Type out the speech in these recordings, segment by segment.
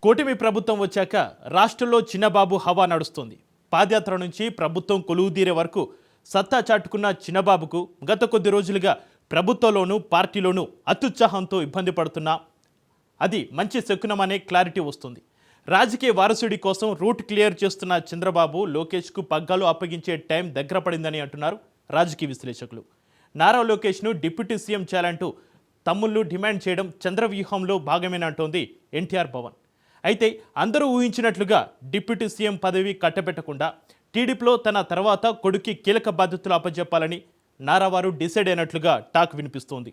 కూటమి ప్రభుత్వం వచ్చాక రాష్ట్రంలో చిన్నబాబు హవా నడుస్తుంది. పాదయాత్ర నుంచి ప్రభుత్వం కొలువుదీరే వరకు సత్తా చాటుకున్న చిన్నబాబుకు గత కొద్ది రోజులుగా ప్రభుత్వంలోనూ పార్టీలోనూ అత్యుత్సాహంతో ఇబ్బంది పడుతున్నా అది మంచి శకునమనే క్లారిటీ వస్తుంది. రాజకీయ వారసుడి కోసం రూట్ క్లియర్ చేస్తున్న చంద్రబాబు లోకేష్కు పగ్గాలు అప్పగించే టైం దగ్గర పడిందని అంటున్నారు రాజకీయ విశ్లేషకులు. నారా లోకేష్ను డిప్యూటీ సీఎం చేయాలంటూ తమ్ముళ్ళు డిమాండ్ చేయడం చంద్రవ్యూహంలో భాగమేనంటోంది ఎన్టీఆర్ భవన్. అయితే అందరూ ఊహించినట్లుగా డిప్యూటీ సీఎం పదవి కట్టబెట్టకుండా టీడీపీలో తన తర్వాత కొడుక్కి కీలక బాధ్యతలు అప్పజెప్పాలని నారావారు డిసైడ్ అయినట్లుగా టాక్ వినిపిస్తోంది.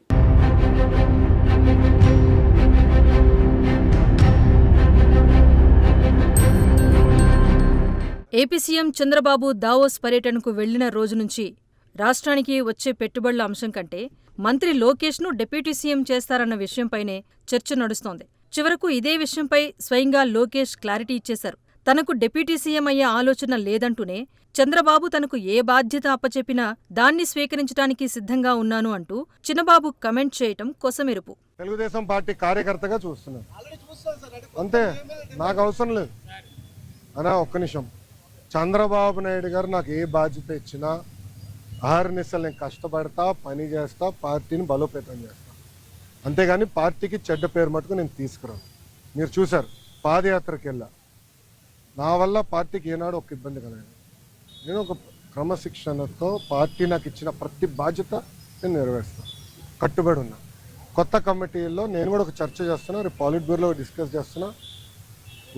ఏపీ సీఎం చంద్రబాబు దావోస్ పర్యటనకు వెళ్లిన రోజు నుంచి రాష్ట్రానికి వచ్చే పెట్టుబడుల అంశం కంటే మంత్రి లోకేష్ను డిప్యూటీ సీఎం చేస్తారన్న విషయంపైనే చర్చ నడుస్తోంది. చివరకు ఇదే విషయంపై స్వయంగా లోకేష్ క్లారిటీ ఇచ్చేశారు. తనకు డిప్యూటీ సీఎం అయ్యే ఆలోచన లేదంటూనే చంద్రబాబు తనకు ఏ బాధ్యత అప్పచెప్పినా దాన్ని స్వీకరించడానికి సిద్ధంగా ఉన్నాను అంటూ చిన్నబాబు కమెంట్ చేయటం కొసమెరుపు. తెలుగుదేశం పార్టీ కార్యకర్తగా చూస్తున్నాను, అంతే, నాకు అవసరం లేదు అనా. ఒక్క నిమిషం, చంద్రబాబు నాయుడు గారు నాకు ఏ బాధ్యత ఇచ్చినా ఆహర్నిశలు నేను కష్టపడతా, పని చేస్తా, పార్టీని బలోపేతం చేస్తా. అంతేగాని పార్టీకి చెడ్డ పేరు మటుకు నేను తీసుకురాను. మీరు చూశారు, పాదయాత్రకి వెళ్ళా, నా వల్ల పార్టీకి ఏనాడు ఒక ఇబ్బంది కలగదు. నేను ఒక క్రమశిక్షణతో పార్టీ నాకు ఇచ్చిన ప్రతి బాధ్యత నేను నెరవేరుస్తాను, కట్టుబడి ఉన్నా. కొత్త కమిటీల్లో నేను కూడా ఒక చర్చ చేస్తున్నా, రేపు పాలిట్ బ్యూరోలో డిస్కస్ చేస్తున్నా.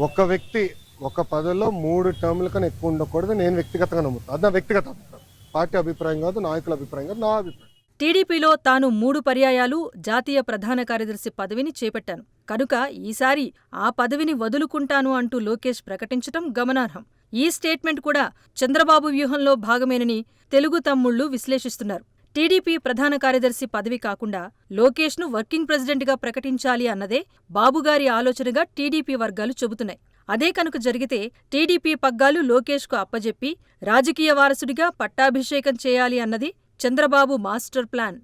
ఒక వ్యక్తి ఒక పదవిలో 3 టర్ముల కన్నా ఎక్కువ ఉండకూడదు నేను వ్యక్తిగతంగా నమ్ముతాను. అది నా వ్యక్తిగత అభిప్రాయం, పార్టీ అభిప్రాయం కాదు, నాయకుల అభిప్రాయం కాదు, నా అభిప్రాయం. టీడీపీలో తాను 3 పర్యాయాలు జాతీయ ప్రధాన కార్యదర్శి పదవిని చేపట్టాను కనుక ఈసారి ఆ పదవిని వదులుకుంటాను అంటూ లోకేష్ ప్రకటించటం గమనార్హం. ఈ స్టేట్మెంట్ కూడా చంద్రబాబు వ్యూహంలో భాగమేనని తెలుగు తమ్ముళ్లు విశ్లేషిస్తున్నారు. టీడీపీ ప్రధాన కార్యదర్శి పదవి కాకుండా లోకేష్ను వర్కింగ్ ప్రెసిడెంట్గా ప్రకటించాలి అన్నదే బాబుగారి ఆలోచనగా టీడీపీ వర్గాలు చెబుతున్నాయి. అదే కనుక జరిగితే టీడీపీ పగ్గాలు లోకేష్కు అప్పజెప్పి రాజకీయ వారసుడిగా పట్టాభిషేకం చేయాలి అన్నది చంద్రబాబు మాస్టర్ ప్లాన్.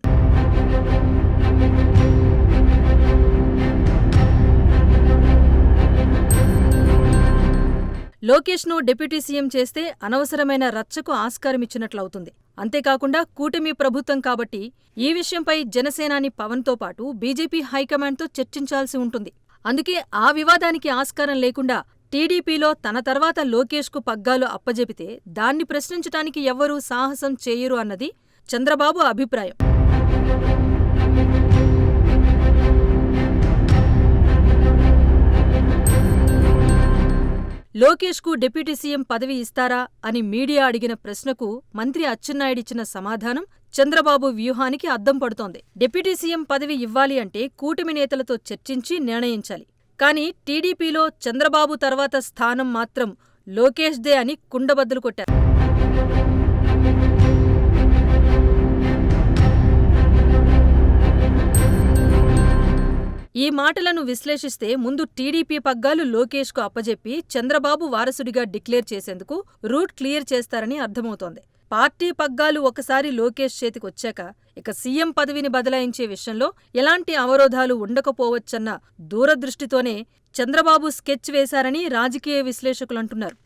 లోకేష్ను డిప్యూటీ సీఎం చేస్తే అనవసరమైన రచ్చకు ఆస్కారమిచ్చినట్లవుతుంది. అంతేకాకుండా కూటమి ప్రభుత్వం కాబట్టి ఈ విషయంపై జనసేనాని పవన్తో పాటు బీజేపీ హైకమాండ్తో చర్చించాల్సి ఉంటుంది. అందుకే ఆ వివాదానికి ఆస్కారం లేకుండా టీడీపీలో తన తర్వాత లోకేష్కు పగ్గాలు అప్పజెపితే దాన్ని ప్రశ్నించటానికి ఎవ్వరూ సాహసం చేయరు అన్నది చంద్రబాబు అభిప్రాయం. లోకేష్కు డిప్యూటీ సీఎం పదవి ఇస్తారా అని మీడియా అడిగిన ప్రశ్నకు మంత్రి అచ్చెన్నాయుడిచ్చిన సమాధానం చంద్రబాబు వ్యూహానికి అద్దం పడుతోంది. డిప్యూటీ సీఎం పదవి ఇవ్వాలి అంటే కూటమి నేతలతో చర్చించి నిర్ణయించాలి. కానీ టీడీపీలో చంద్రబాబు తర్వాత స్థానం మాత్రం లోకేష్దే అని కుండబద్దలు కొట్టారు. ఈ మాటలను విశ్లేషిస్తే ముందు టీడీపీ పగ్గాలు లోకేష్కు అప్పజెప్పి చంద్రబాబు వారసుడిగా డిక్లేర్ చేసేందుకు రూట్ క్లియర్ చేస్తారని అర్థమవుతోంది. పార్టీ పగ్గాలు ఒకసారి లోకేష్ చేతికొచ్చాక ఇక సీఎం పదవిని బదలాయించే విషయంలో ఎలాంటి అవరోధాలు ఉండకపోవచ్చన్న దూరదృష్టితోనే చంద్రబాబు స్కెచ్ వేశారని రాజకీయ విశ్లేషకులంటున్నారు.